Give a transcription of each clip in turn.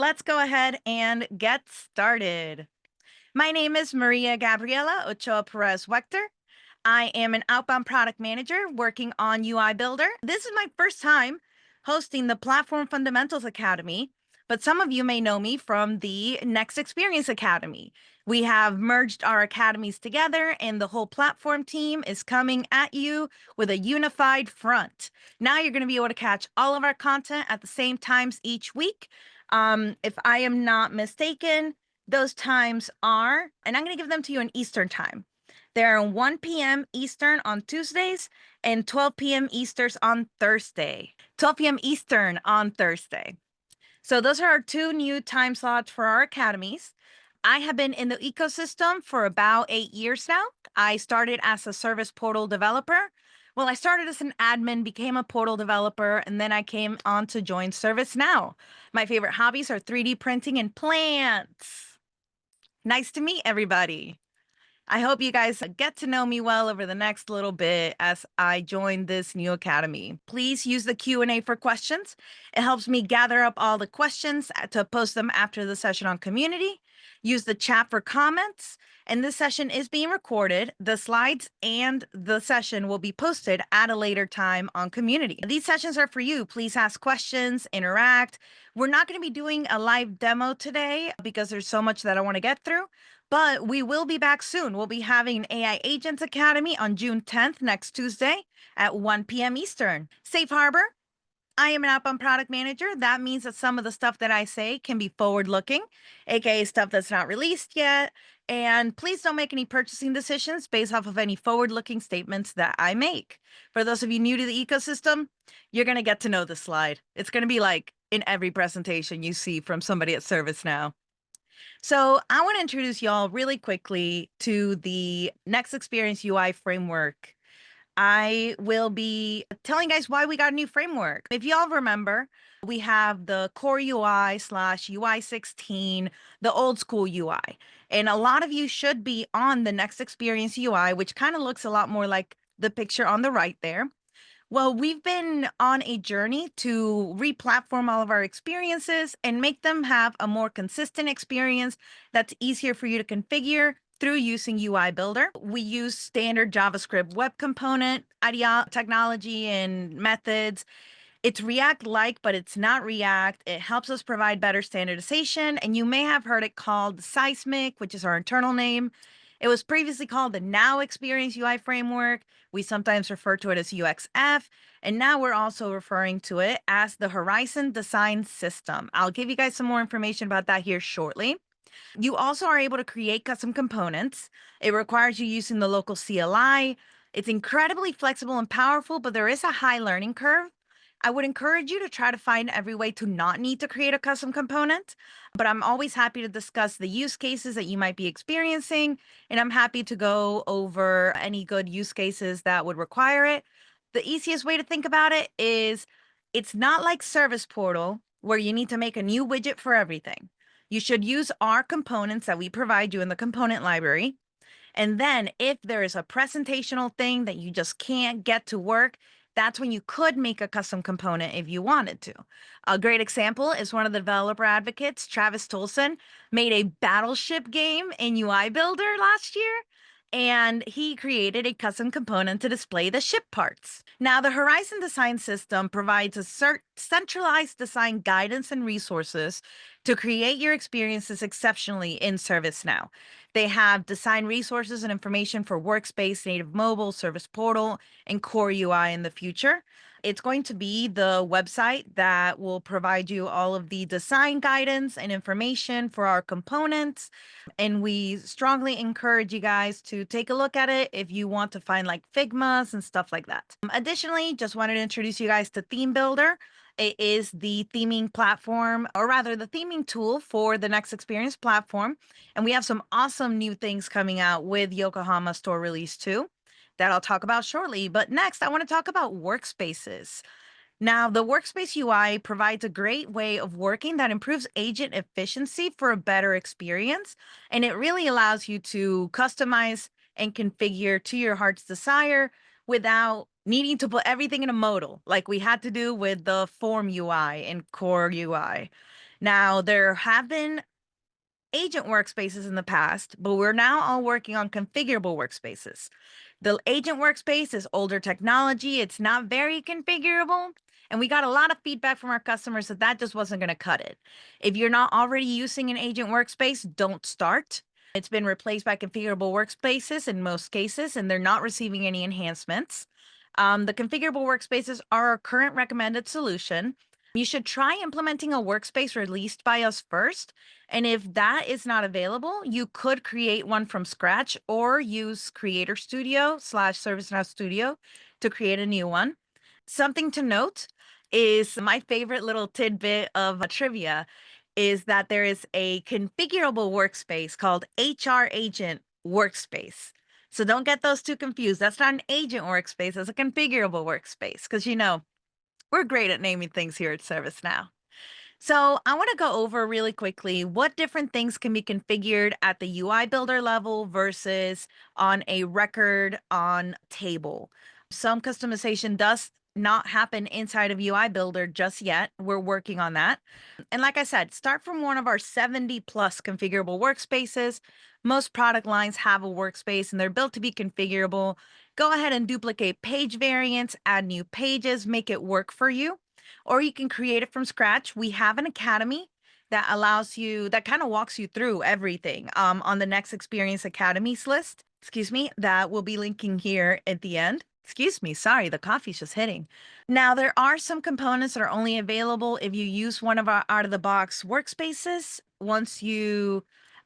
let's go ahead and get started. My name is Maria Gabriela Ochoa Perez Wechter. I am an outbound product manager working on UI Builder. This is my first time hosting the Platform Fundamentals Academy, but some of you may know me from the Next Experience Academy. We have merged our academies together, and the whole platform team is coming at you with a unified front. Now you're going to be able to catch all of our content at the same times each week. If I am not mistaken, those times are, and I'm going to give them to you in Eastern time. They're 1 p.m. Eastern on Tuesdays and 12 p.m. Eastern on Thursday. 12 p.m. Eastern on Thursday. So those are our two new time slots for our academies. I have been in the ecosystem for about 8 years now. I started as a service portal developer. Well, I started as an admin, became a portal developer, and then I came on to join ServiceNow. My favorite hobbies are 3D printing and plants. Nice to meet everybody. I hope you guys get to know me well over the next little bit as I join this new academy. Please use the Q&A for questions. It helps me gather up all the questions to post them after the session on community. Use the chat for comments. And this session is being recorded. The slides and the session will be posted at a later time on community. These sessions are for you. Please ask questions, interact. We're not going to be doing a live demo today because there's so much that I want to get through. But we will be back soon. We'll be having an AI Agents Academy on June 10th, next Tuesday at 1 p.m. Eastern. Safe Harbor. I am an outbound product manager. That means that some of the stuff that I say can be forward-looking, aka stuff that's not released yet. And please don't make any purchasing decisions based off of any forward-looking statements that I make. For those of you new to the ecosystem, you're going to get to know this slide. It's going to be like in every presentation you see from somebody at ServiceNow. So I want to introduce y'all really quickly to the Next Experience UI framework. I will be telling you guys why we got a new framework. If y'all remember, we have the core UI / UI 16, the old school UI. And a lot of you should be on the Next Experience UI, which kind of looks a lot more like the picture on the right there. Well, we've been on a journey to re-platform all of our experiences and make them have a more consistent experience that's easier for you to configure through using UI Builder. We use standard JavaScript web component technology and methods. It's React-like, but it's not React. It helps us provide better standardization, and you may have heard it called Seismic, which is our internal name. It was previously called the Now Experience UI Framework. We sometimes refer to it as UXF, and now we're also referring to it as the Horizon Design System. I'll give you guys some more information about that here shortly. You also are able to create custom components. It requires you using the local CLI. It's incredibly flexible and powerful, but there is a high learning curve. I would encourage you to try to find every way to not need to create a custom component, but I'm always happy to discuss the use cases that you might be experiencing, and I'm happy to go over any good use cases that would require it. The easiest way to think about it is it's not like Service Portal where you need to make a new widget for everything. You should use our components that we provide you in the component library. And then if there is a presentational thing that you just can't get to work, that's when you could make a custom component if you wanted to. A great example is one of the developer advocates, Travis Tolson, made a battleship game in UI Builder last year, and he created a custom component to display the ship parts. Now, the Horizon Design System provides a centralized design guidance and resources to create your experiences exceptionally in ServiceNow. They have design resources and information for Workspace, Native Mobile, Service Portal, and Core UI in the future. It's going to be the website that will provide you all of the design guidance and information for our components. And we strongly encourage you guys to take a look at it if you want to find like Figmas and stuff like that. Additionally, just wanted to introduce you guys to Theme Builder. It is the theming platform, or rather the theming tool for the Next Experience platform. And we have some awesome new things coming out with Yokohama Store Release 2 that I'll talk about shortly. But next, I want to talk about workspaces. Now, the Workspace UI provides a great way of working that improves agent efficiency for a better experience. And it really allows you to customize and configure to your heart's desire without needing to put everything in a modal like we had to do with the Form UI and Core UI. Now, there have been agent workspaces in the past, but we're now all working on configurable workspaces. The agent workspace is older technology. It's not very configurable. And we got a lot of feedback from our customers that that just wasn't going to cut it. If you're not already using an agent workspace, don't start. It's been replaced by configurable workspaces in most cases, and they're not receiving any enhancements. The configurable workspaces are our current recommended solution. You should try implementing a workspace released by us first. And if that is not available, you could create one from scratch or use Creator Studio slash ServiceNow Studio to create a new one. Something to note is my favorite little tidbit of trivia is that there is a configurable workspace called HR Agent Workspace. So don't get those two confused. That's not an agent workspace, it's a configurable workspace because we're great at naming things here at ServiceNow. So I want to go over really quickly what different things can be configured at the UI builder level versus on a record on table. Some customization does not happen inside of UI builder just yet. We're working on that. And like I said, start from one of our 70 plus configurable workspaces. Most product lines have a workspace and they're built to be configurable. Go ahead and duplicate page variants, add new pages, make it work for you, or you can create it from scratch. We have an academy that allows you, that kind of walks you through everything on the Next Experience Academies list, that we'll be linking here at the end. Excuse me, sorry, the coffee's just hitting. Now, there are some components that are only available if you use one of our out of the box workspaces.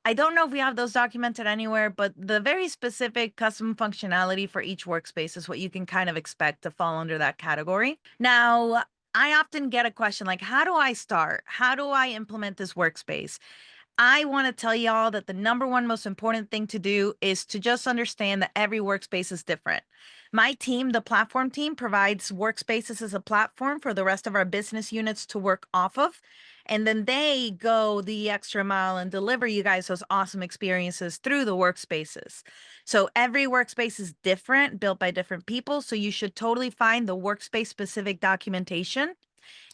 I don't know if we have those documented anywhere, but the very specific custom functionality for each workspace is what you can kind of expect to fall under that category. Now, I often get a question like, how do I start? How do I implement this workspace? I want to tell y'all that the number one most important thing to do is to just understand that every workspace is different. My team, the platform team, provides workspaces as a platform for the rest of our business units to work off of. And then they go the extra mile and deliver you guys those awesome experiences through the workspaces. So every workspace is different, built by different people. So you should totally find the workspace specific documentation.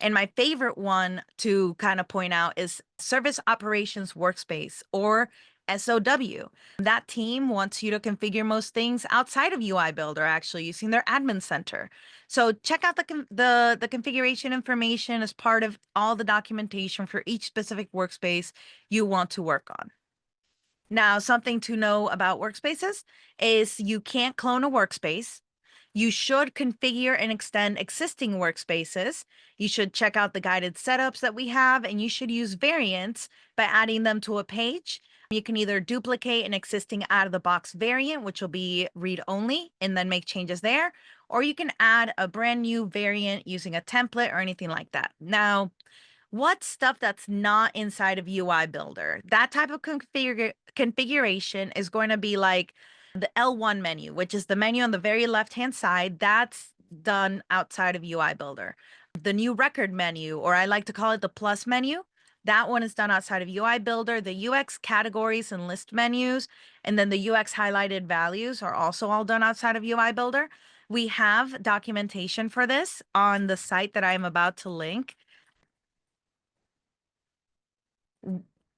And my favorite one to kind of point out is Service Operations Workspace, or SOW. That team wants you to configure most things outside of UI Builder, actually using their admin center. So check out the configuration information as part of all the documentation for each specific workspace you want to work on. Now, something to know about workspaces is you can't clone a workspace. You should configure and extend existing workspaces. You should check out the guided setups that we have, and you should use variants by adding them to a page. You can either duplicate an existing out of the box variant, which will be read only, and then make changes there, or you can add a brand new variant using a template or anything like that. Now, what stuff that's not inside of UI Builder? That type of configuration is going to be like the L1 menu, which is the menu on the very left-hand side. That's done outside of UI Builder. The new record menu, or I like to call it the plus menu, that one is done outside of UI Builder. The UX categories and list menus, and then the UX highlighted values are also all done outside of UI Builder. We have documentation for this on the site that I am about to link.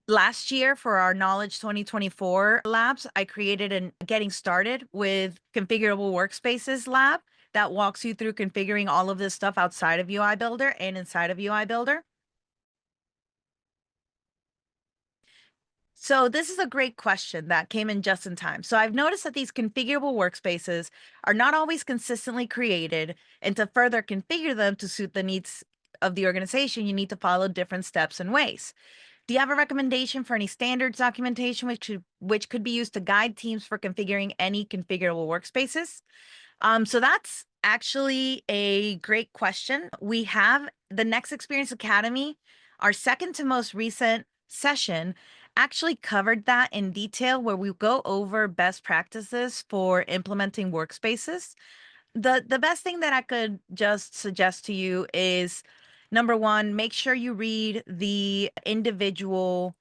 Last year for our Knowledge 2024 labs, I created a Getting Started with Configurable Workspaces lab that walks you through configuring all of this stuff outside of UI Builder and inside of UI Builder. So this is a great question that came in just in time. So I've noticed that these configurable workspaces are not always consistently created, and to further configure them to suit the needs of the organization, you need to follow different steps and ways. Do you have a recommendation for any standards documentation which could be used to guide teams for configuring any configurable workspaces? So that's actually a great question. We have the Next Experience Academy, our second to most recent session, actually covered that in detail where we go over best practices for implementing workspaces. The best thing that I could just suggest to you is number one, make sure you read the individual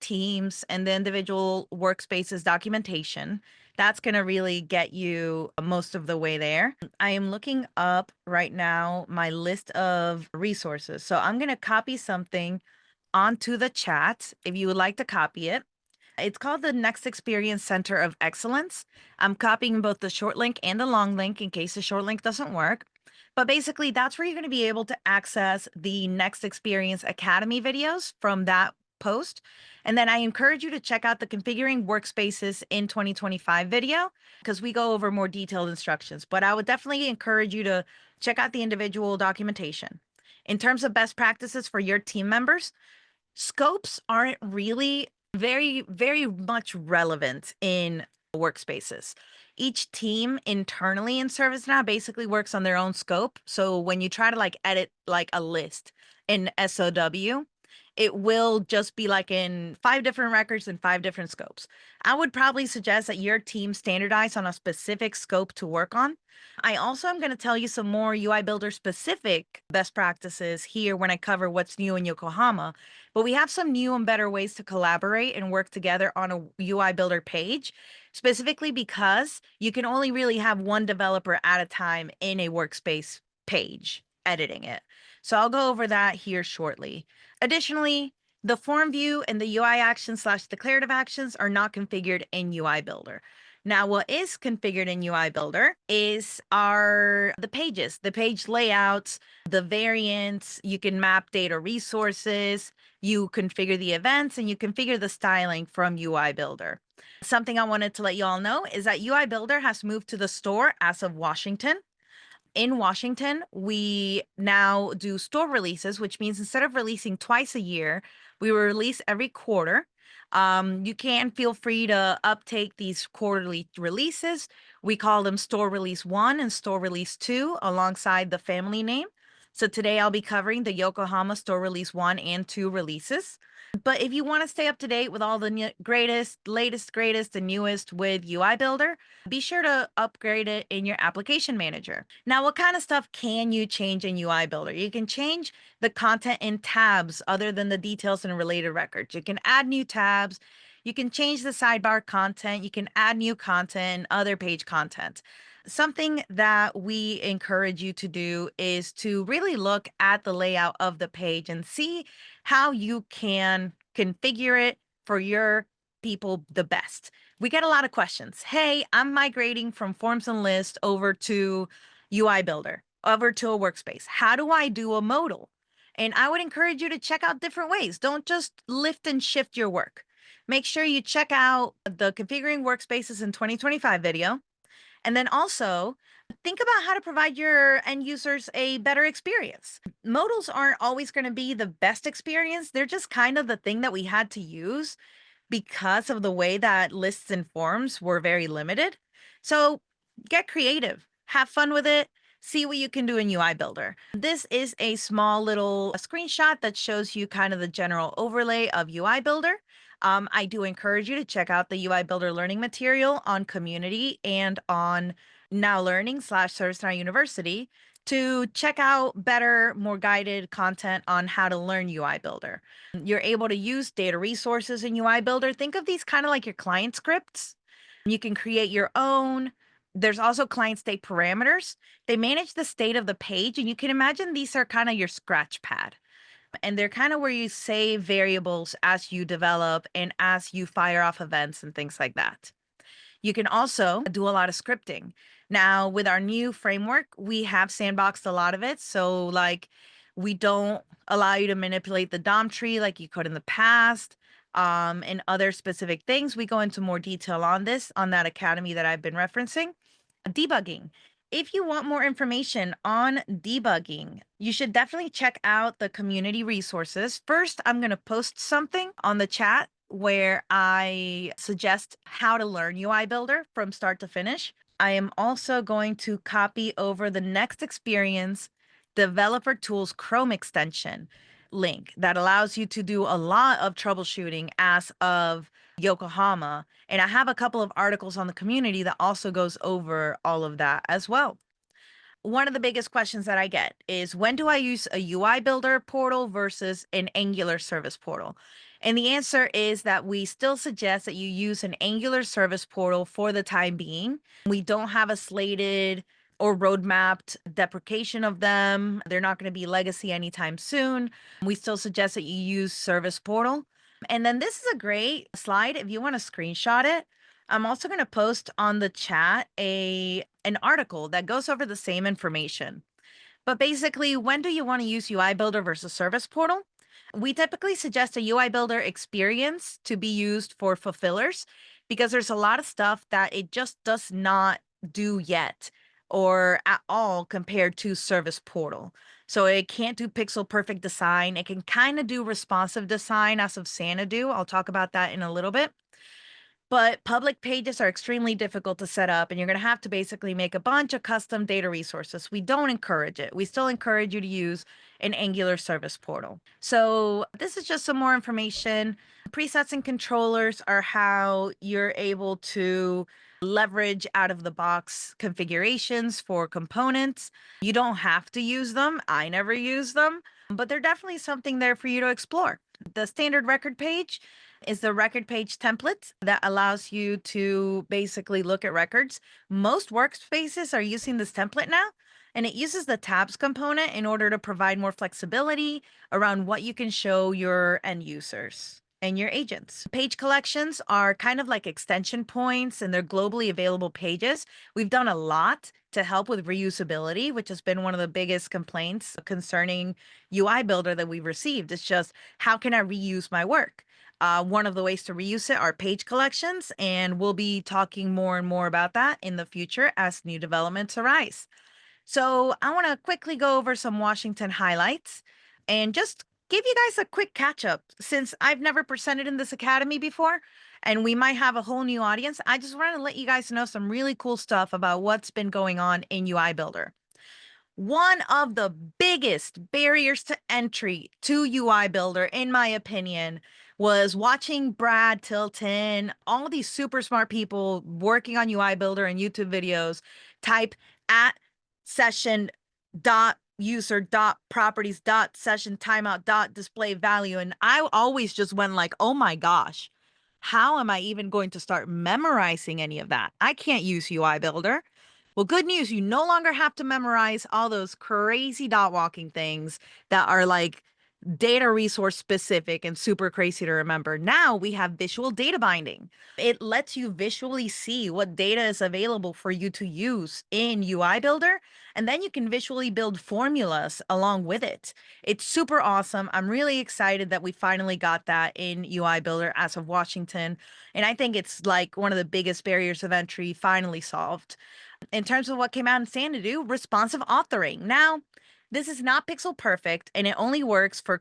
teams and the individual workspaces documentation. That's going to really get you most of the way there. I am looking up right now my list of resources. So I'm going to copy something onto the chat if you would like to copy it. It's called the Next Experience Center of Excellence. I'm copying both the short link and the long link in case the short link doesn't work. But basically, that's where you're going to be able to access the Next Experience Academy videos from that post. And then I encourage you to check out the Configuring Workspaces in 2025 video because we go over more detailed instructions. But I would definitely encourage you to check out the individual documentation. In terms of best practices for your team members, scopes aren't really very much relevant in workspaces. Each team internally in ServiceNow basically works on their own scope. So when you try to like edit like a list in SOW, it will just be like in 5 different records and 5 different scopes. I would probably suggest that your team standardize on a specific scope to work on. I also am going to tell you some more UI Builder specific best practices here when I cover what's new in Yokohama. But we have some new and better ways to collaborate and work together on a UI Builder page, specifically because you can only really have one developer at a time in a workspace page editing it. So I'll go over that here shortly. Additionally, the form view and the UI actions/declarative actions are not configured in UI Builder. Now, what is configured in UI Builder is the pages, the page layouts, the variants. You can map data resources, you configure the events, and you configure the styling from UI Builder. Something I wanted to let you all know is that UI Builder has moved to the store as of Washington. In Washington, we now do store releases, which means instead of releasing twice a year, we will release every quarter. You can feel free to uptake these quarterly releases. We call them Store Release 1 and Store Release 2 alongside the family name. So today I'll be covering the Yokohama Store Release 1 and 2 releases. But if you want to stay up to date with all the latest, and newest with UI Builder, be sure to upgrade it in your application manager. Now, what kind of stuff can you change in UI Builder? You can change the content in tabs other than the details and related records. You can add new tabs. You can change the sidebar content. You can add new content and other page content. Something that we encourage you to do is to really look at the layout of the page and see how you can configure it for your people the best. We get a lot of questions. Hey, I'm migrating from forms and lists over to UI Builder, over to a workspace. How do I do a modal? And I would encourage you to check out different ways. Don't just lift and shift your work. Make sure you check out the Configuring Workspaces in 2025 video. And then also think about how to provide your end users a better experience. Modals aren't always going to be the best experience. They're just kind of the thing that we had to use because of the way that lists and forms were very limited. So get creative, have fun with it, see what you can do in UI Builder. This is a small little screenshot that shows you kind of the general overlay of UI Builder. I do encourage you to check out the UI Builder learning material on community and on Now Learning / ServiceNow University to check out better, more guided content on how to learn UI Builder. You're able to use data resources in UI Builder. Think of these kind of like your client scripts. You can create your own. There's also client state parameters. They manage the state of the page, and you can imagine these are kind of your scratch pad. And they're kind of where you save variables as you develop and as you fire off events and things like that. You can also do a lot of scripting. Now, with our new framework, we have sandboxed a lot of it. So, like, we don't allow you to manipulate the DOM tree like you could in the past, and other specific things. We go into more detail on this on that academy that I've been referencing. Debugging. If you want more information on debugging, you should definitely check out the community resources. First, I'm going to post something on the chat where I suggest how to learn UI Builder from start to finish. I am also going to copy over the Next Experience Developer Tools Chrome extension link that allows you to do a lot of troubleshooting as of Yokohama. And I have a couple of articles on the community that also goes over all of that as well. one of the biggest questions that I get is when do I use a UI builder portal versus an Angular service portal? And the answer is that we still suggest that you use an Angular service portal for the time being. We don't have a slated or roadmapped deprecation of them. They're not going to be legacy anytime soon. We still suggest that you use service portal. And then this is a great slide if you want to screenshot it. I'm also going to post on the chat an article that goes over the same information. But basically, when do you want to use UI Builder versus Service Portal? We typically suggest a UI Builder experience to be used for fulfillers because there's a lot of stuff that it just does not do yet or at all compared to Service Portal. So it can't do pixel perfect design. It can kind of do responsive design as of Xanadu. I'll talk about that in a little bit. But public pages are extremely difficult to set up, and you're going to have to basically make a bunch of custom data resources. We don't encourage it. We still encourage you to use an Angular service portal. So this is just some more information. Presets and controllers are how you're able to leverage out of the box configurations for components. You don't have to use them. I never use them, but they're definitely something there for you to explore. The standard record page is the record page template that allows you to basically look at records. Most workspaces are using this template now, and it uses the tabs component in order to provide more flexibility around what you can show your end users and your agents. Page collections are kind of like extension points, and they're globally available pages. We've done a lot to help with reusability, which has been one of the biggest complaints concerning UI Builder that we've received. It's just, how can I reuse my work? One of the ways to reuse it are page collections, and we'll be talking more and more about that in the future as new developments arise. So I want to quickly go over some Washington highlights and just give you guys a quick catch up since I've never presented in this academy before and we might have a whole new audience. I just wanted to let you guys know some really cool stuff about what's been going on in UI Builder. One of the biggest barriers to entry to UI Builder, in my opinion, was watching Brad Tilton, all these super smart people working on UI Builder and YouTube videos type at session dot user dot properties dot session timeout dot display value. And I always just went like, oh my gosh, how am I even going to start memorizing any of that? I can't use UI Builder. Well, good news, you no longer have to memorize all those crazy dot walking things that are like data resource specific and super crazy to remember. Now we have visual data binding. It lets you visually see what data is available for you to use in UI Builder, and then you can visually build formulas along with it. It's super awesome. I'm really excited that we finally got that in UI Builder as of Washington, and I think it's like one of the biggest barriers of entry finally solved. In terms of what came out in Xanadu, responsive authoring. Now, this is not pixel perfect, and it only works for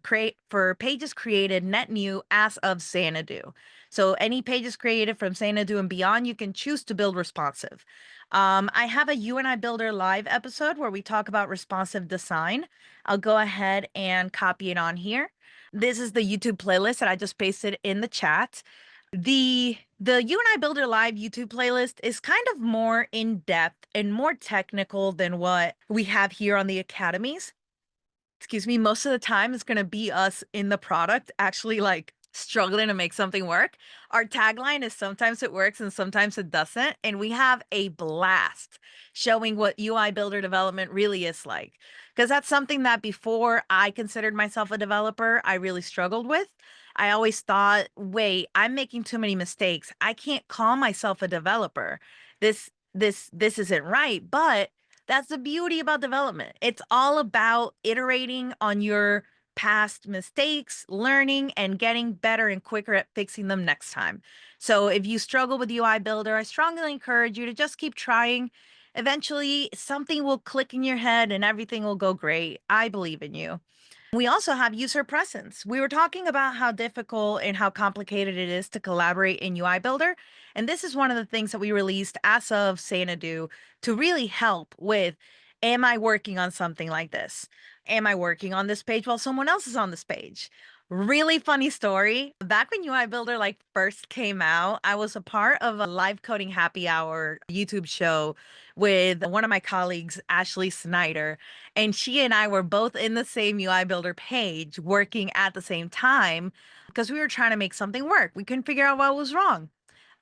pages created net new as of Xanadu. So any pages created from Xanadu and beyond, you can choose to build responsive. I have a UNI Builder live episode where we talk about responsive design. I'll go ahead and copy it on here. This is the YouTube playlist that I just pasted in the chat. The UNI Builder Live YouTube playlist is kind of more in depth and more technical than what we have here on the academies. Excuse me, most of the time it's going to be us in the product actually like struggling to make something work. Our tagline is sometimes it works and sometimes it doesn't. And we have a blast showing what UI Builder development really is like. Because that's something that before I considered myself a developer, I really struggled with. I always thought, wait, I'm making too many mistakes. I can't call myself a developer. This isn't right. But that's the beauty about development. It's all about iterating on your past mistakes, learning, and getting better and quicker at fixing them next time. So if you struggle with UI Builder, I strongly encourage you to just keep trying. Eventually, something will click in your head and everything will go great. I believe in you. We also have user presence. We were talking about how difficult and how complicated it is to collaborate in UI Builder. And this is one of the things that we released as of Xanadu to really help with, am I working on something like this? Am I working on this page while someone else is on this page? Really funny story. Back when UI Builder like first came out, I was a part of a live coding happy hour YouTube show with one of my colleagues, Ashley Snyder, and she and I were both in the same UI Builder page working at the same time because we were trying to make something work. We couldn't figure out what was wrong.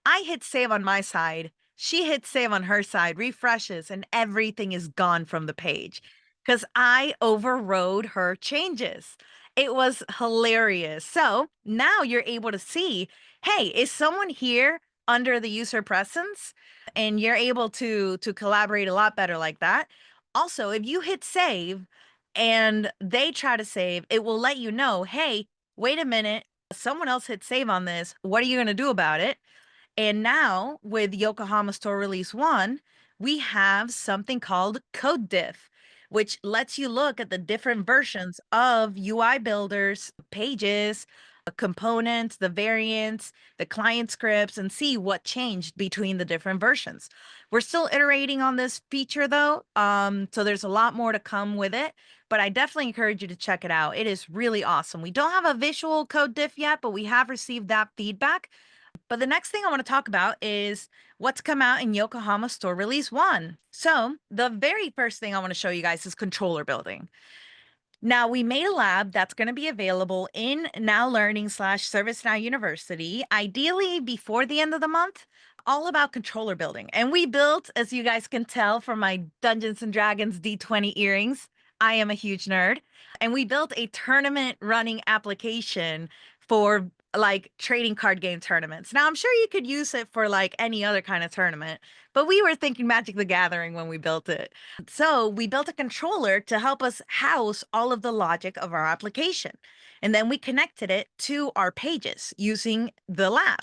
I hit save on my side. She hits save on her side, refreshes, and everything is gone from the page because I overrode her changes. It was hilarious. So now you're able to see, hey, is someone here under the user presence? And you're able to collaborate a lot better like that. Also, if you hit save and they try to save, it will let you know, hey, wait a minute, someone else hit save on this. What are you going to do about it? And now with Yokohama Store Release 1, we have something called Code Diff, which lets you look at the different versions of UI builders, pages, components, the variants, the client scripts, and see what changed between the different versions. We're still iterating on this feature though, so there's a lot more to come with it, but I definitely encourage you to check it out. It is really awesome. We don't have a visual code diff yet, but we have received that feedback. But the next thing I want to talk about is what's come out in Yokohama Store Release 1. So, the very first thing I want to show you guys is controller building. Now, we made a lab that's going to be available in Now Learning slash ServiceNow University, ideally before the end of the month, all about controller building. And we built, as you guys can tell from my Dungeons and Dragons D20 earrings, I am a huge nerd. And we built a tournament running application for like trading card game tournaments. Now, I'm sure you could use it for like any other kind of tournament, but we were thinking Magic the Gathering when we built it. So we built a controller to help us house all of the logic of our application. And then we connected it to our pages using the lab.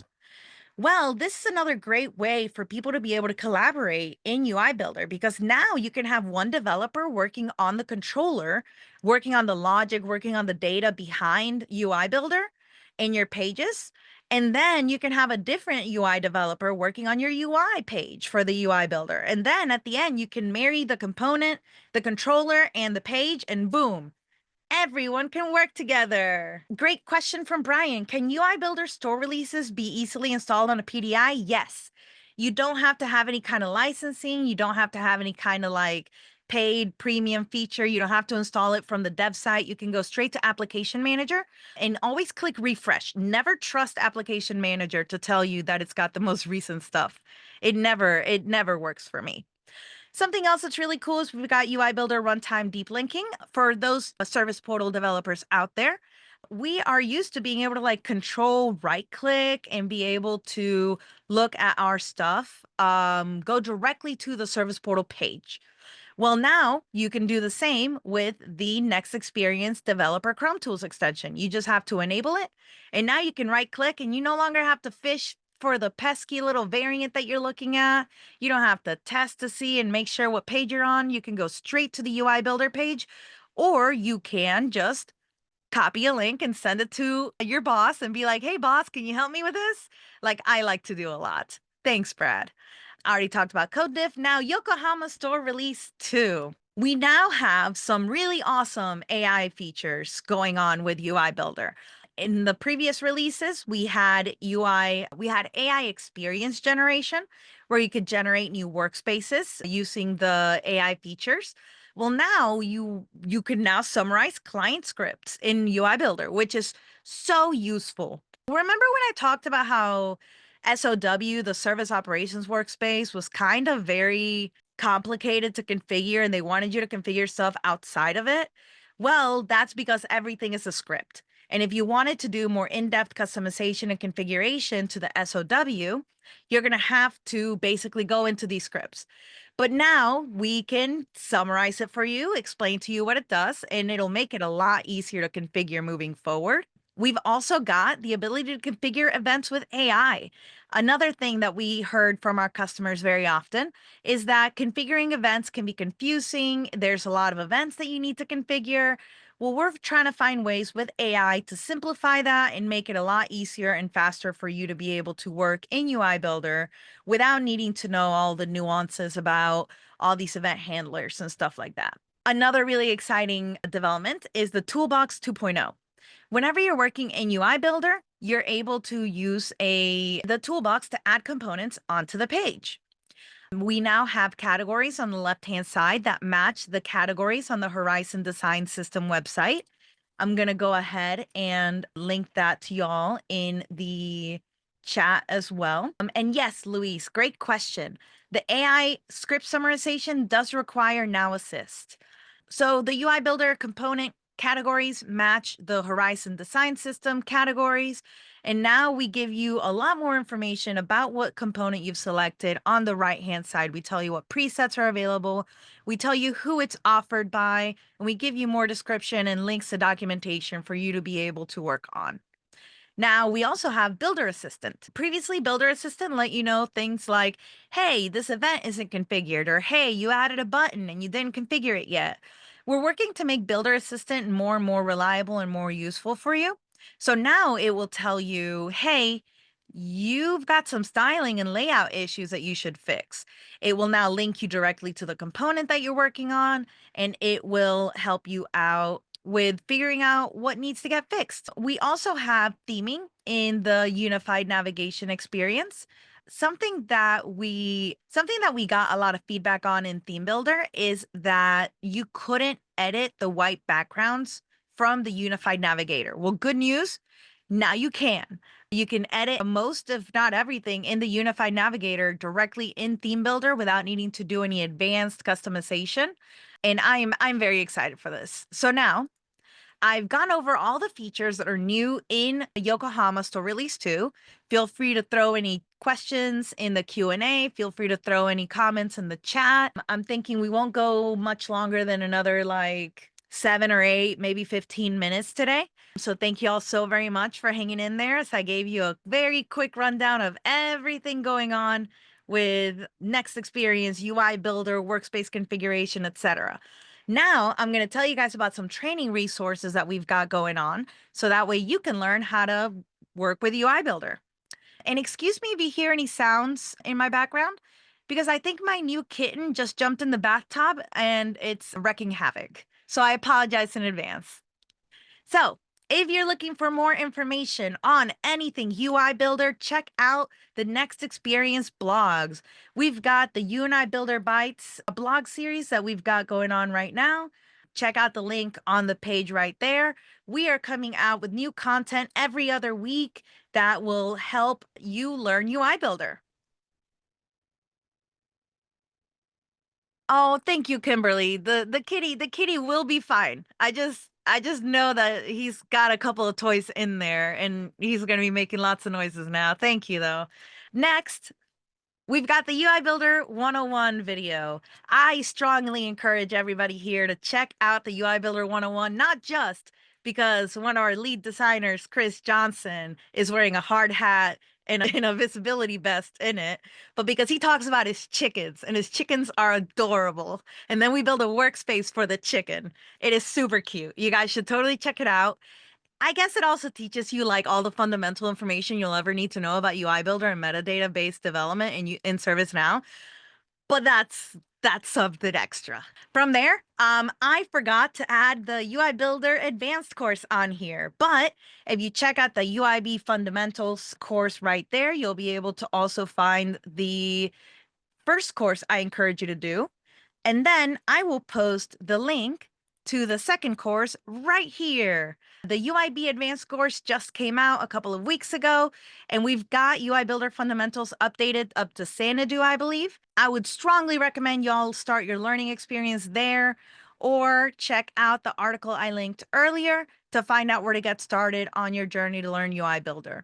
Well, this is another great way for people to be able to collaborate in UI Builder because now you can have one developer working on the controller, working on the logic, working on the data behind UI Builder in your pages. And then you can have a different UI developer working on your UI page for the UI Builder. And then at the end, you can marry the component, the controller, and the page, and boom, everyone can work together. Great question from Brian. Can UI Builder store releases be easily installed on a PDI? Yes. You don't have to have any kind of licensing. You don't have to have any kind of like paid premium feature. You don't have to install it from the dev site. You can go straight to Application Manager and always click refresh. Never trust Application Manager to tell you that it's got the most recent stuff. It never works for me. Something else that's really cool is we've got UI Builder runtime deep linking for those service portal developers out there. We are used to being able to like control right click and be able to look at our stuff, go directly to the service portal page. Well, now you can do the same with the Next Experience Developer Chrome Tools extension. You just have to enable it. And now you can right click and you no longer have to fish for the pesky little variant that you're looking at. You don't have to test to see and make sure what page you're on. You can go straight to the UI Builder page, or you can just copy a link and send it to your boss and be like, hey, boss, can you help me with this? Like I like to do a lot. Thanks, Brad. I already talked about Code Diff. Now, Yokohama Store Release 2. We now have some really awesome AI features going on with UI Builder. In the previous releases, we had AI experience generation, where you could generate new workspaces using the AI features. Well, now you can now summarize client scripts in UI Builder, which is so useful. Remember when I talked about how SOW, the service operations workspace, was kind of very complicated to configure and they wanted you to configure stuff outside of it? Well, that's because everything is a script. And if you wanted to do more in-depth customization and configuration to the SOW, you're going to have to basically go into these scripts. But now we can summarize it for you, explain to you what it does, and it'll make it a lot easier to configure moving forward. We've also got the ability to configure events with AI. Another thing that we heard from our customers very often is that configuring events can be confusing. There's a lot of events that you need to configure. Well, we're trying to find ways with AI to simplify that and make it a lot easier and faster for you to be able to work in UI Builder without needing to know all the nuances about all these event handlers and stuff like that. Another really exciting development is the Toolbox 2.0. Whenever you're working in UI Builder, you're able to use the toolbox to add components onto the page. We now have categories on the left-hand side that match the categories on the Horizon Design System website. I'm going to go ahead and link that to y'all in the chat as well. And yes, Luis, great question. The AI script summarization does require Now Assist. So the UI Builder component categories match the Horizon Design System categories. And now we give you a lot more information about what component you've selected on the right-hand side. We tell you what presets are available. We tell you who it's offered by, and we give you more description and links to documentation for you to be able to work on. Now, we also have Builder Assistant. Previously, Builder Assistant let you know things like, hey, this event isn't configured, or hey, you added a button and you didn't configure it yet. We're working to make Builder Assistant more and more reliable and more useful for you. So now it will tell you, hey, you've got some styling and layout issues that you should fix. It will now link you directly to the component that you're working on, and it will help you out with figuring out what needs to get fixed. We also have theming in the unified navigation experience. Something that we got a lot of feedback on in Theme Builder is that you couldn't edit the white backgrounds from the unified navigator. Well, good news, now you can. You can edit most, if not everything, in the unified navigator directly in Theme Builder without needing to do any advanced customization. And I'm very excited for this. So now I've gone over all the features that are new in Yokohama Store Release 2. Feel free to throw any questions in the Q&A. Feel free to throw any comments in the chat. I'm thinking we won't go much longer than another like 7 or 8, maybe 15 minutes today. So thank you all so very much for hanging in there as I gave you a very quick rundown of everything going on with Next Experience, UI Builder, workspace configuration, etc. Now, I'm going to tell you guys about some training resources that we've got going on, so that way you can learn how to work with UI Builder. And excuse me if you hear any sounds in my background, because I think my new kitten just jumped in the bathtub and it's wrecking havoc. So I apologize in advance. So, if you're looking for more information on anything UI Builder, check out the Next Experience blogs. We've got the UI Builder Bites blog series that we've got going on right now. Check out the link on the page right there. We are coming out with new content every other week that will help you learn UI Builder. Oh, thank you, Kimberly. The kitty will be fine. I just know that he's got a couple of toys in there and he's going to be making lots of noises now. Thank you though. Next, we've got the UI Builder 101 video. I strongly encourage everybody here to check out the UI Builder 101, not just because one of our lead designers, Chris Johnson, is wearing a hard hat and a visibility vest in it, but because he talks about his chickens and his chickens are adorable. And then we build a workspace for the chicken. It is super cute. You guys should totally check it out. I guess it also teaches you like all the fundamental information you'll ever need to know about UI Builder and metadata based development in ServiceNow. But that's something extra. From there, I forgot to add the UI Builder Advanced course on here. But if you check out the UIB Fundamentals course right there, you'll be able to also find the first course I encourage you to do. And then I will post the link to the second course right here. The UIB Advanced course just came out a couple of weeks ago, and we've got UI Builder Fundamentals updated up to Xanadu, I believe. I would strongly recommend y'all start your learning experience there or check out the article I linked earlier to find out where to get started on your journey to learn UI Builder.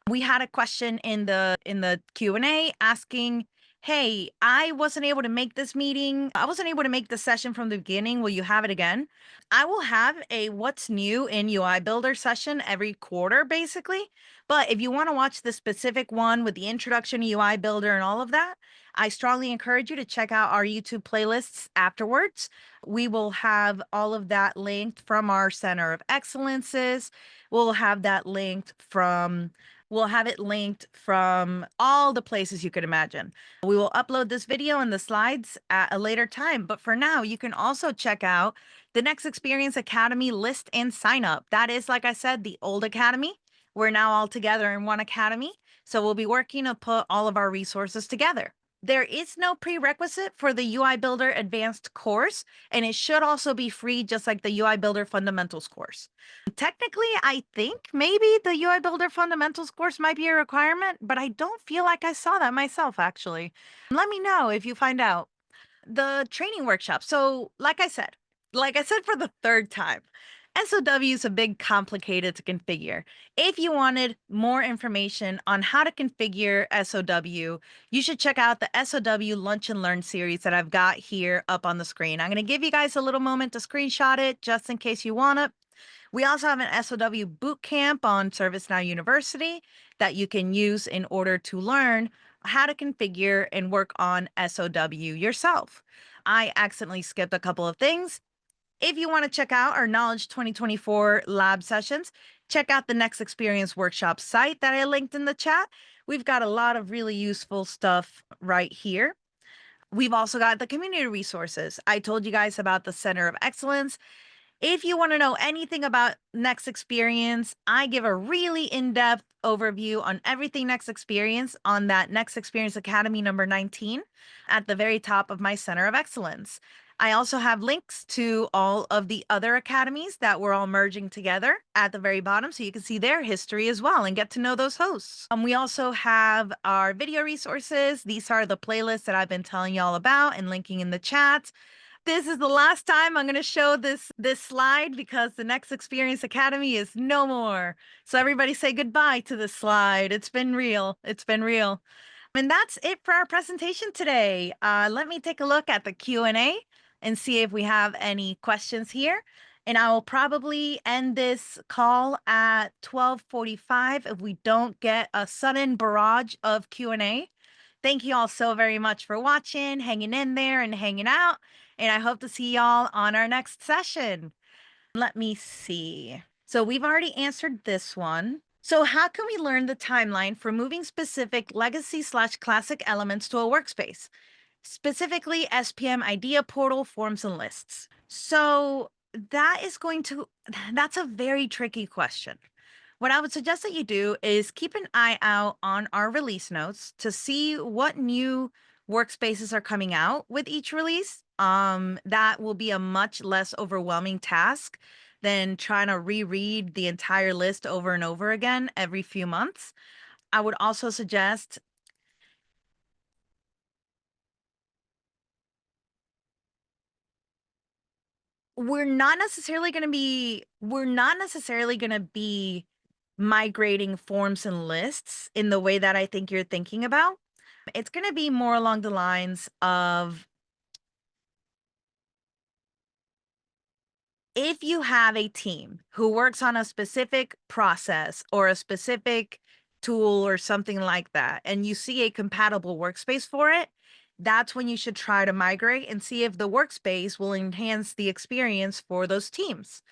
We had a question in the Q&A asking, hey, I wasn't able to make this meeting. I wasn't able to make the session from the beginning. Will you have it again? I will have a what's new in UI Builder session every quarter, basically. But if you want to watch the specific one with the introduction to UI Builder and all of that, I strongly encourage you to check out our YouTube playlists afterwards. We will have all of that linked from our Center of Excellences. We'll have that linked from We'll have it linked from all the places you could imagine. We will upload this video and the slides at a later time, but for now, you can also check out the Next Experience Academy list and sign up. That is, like I said, the old academy. We're now all together in one academy, so we'll be working to put all of our resources together. There is no prerequisite for the UI Builder Advanced course, and it should also be free, just like the UI Builder Fundamentals course. Technically, I think maybe the UI Builder Fundamentals course might be a requirement, but I don't feel like I saw that myself, actually. Let me know if you find out. The training workshop. So, like I said for the third time, SOW is a big complicated to configure. If you wanted more information on how to configure SOW, you should check out the SOW Lunch and Learn series that I've got here up on the screen. I'm going to give you guys a little moment to screenshot it just in case you want it. We also have an SOW bootcamp on ServiceNow University that you can use in order to learn how to configure and work on SOW yourself. I accidentally skipped a couple of things. If you want to check out our Knowledge 2024 lab sessions, check out the Next Experience Workshop site that I linked in the chat. We've got a lot of really useful stuff right here. We've also got the community resources. I told you guys about the Center of Excellence. If you want to know anything about Next Experience, I give a really in-depth overview on everything Next Experience on that Next Experience Academy number 19 at the very top of my Center of Excellence. I also have links to all of the other academies that we're all merging together at the very bottom, so you can see their history as well and get to know those hosts. We also have our video resources. These are the playlists that I've been telling you all about and linking in the chat. This is the last time I'm going to show this slide because the Next Experience Academy is no more. So everybody say goodbye to this slide. It's been real. It's been real. And that's it for our presentation today. Let me take a look at the Q&A and see if we have any questions here. And I will probably end this call at 12:45 if we don't get a sudden barrage of Q&A. Thank you all so very much for watching, hanging in there, and hanging out. And I hope to see y'all on our next session. Let me see. So we've already answered this one. So how can we learn the timeline for moving specific legacy/classic elements to a workspace? Specifically SPM idea portal, forms, and lists. So that's a very tricky question. What I would suggest that you do is keep an eye out on our release notes to see what new workspaces are coming out with each release. That will be a much less overwhelming task than trying to reread the entire list over and over again every few months. I would also suggest we're not necessarily going to be migrating forms and lists in the way that I think you're thinking about. It's going to be more along the lines of if you have a team who works on a specific process or a specific tool or something like that, and you see a compatible workspace for it, that's when you should try to migrate and see if the workspace will enhance the experience for those teams.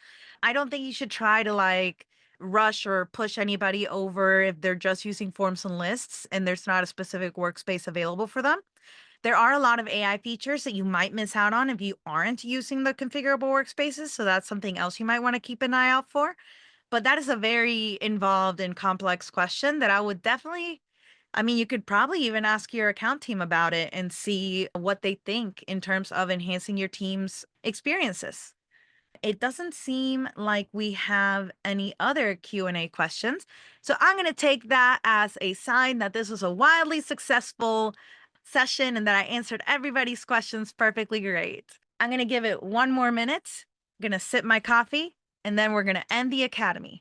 I don't think you should try to like rush or push anybody over if they're just using forms and lists and there's not a specific workspace available for them. There are a lot of AI features that you might miss out on if you aren't using the configurable workspaces. So that's something else you might want to keep an eye out for. But that is a very involved and complex question that I would definitely, I mean, you could probably even ask your account team about it and see what they think in terms of enhancing your team's experiences. It doesn't seem like we have any other Q&A questions. So I'm going to take that as a sign that this was a wildly successful session and that I answered everybody's questions perfectly great. I'm going to give it one more minute. I'm going to sip my coffee and then we're going to end the academy.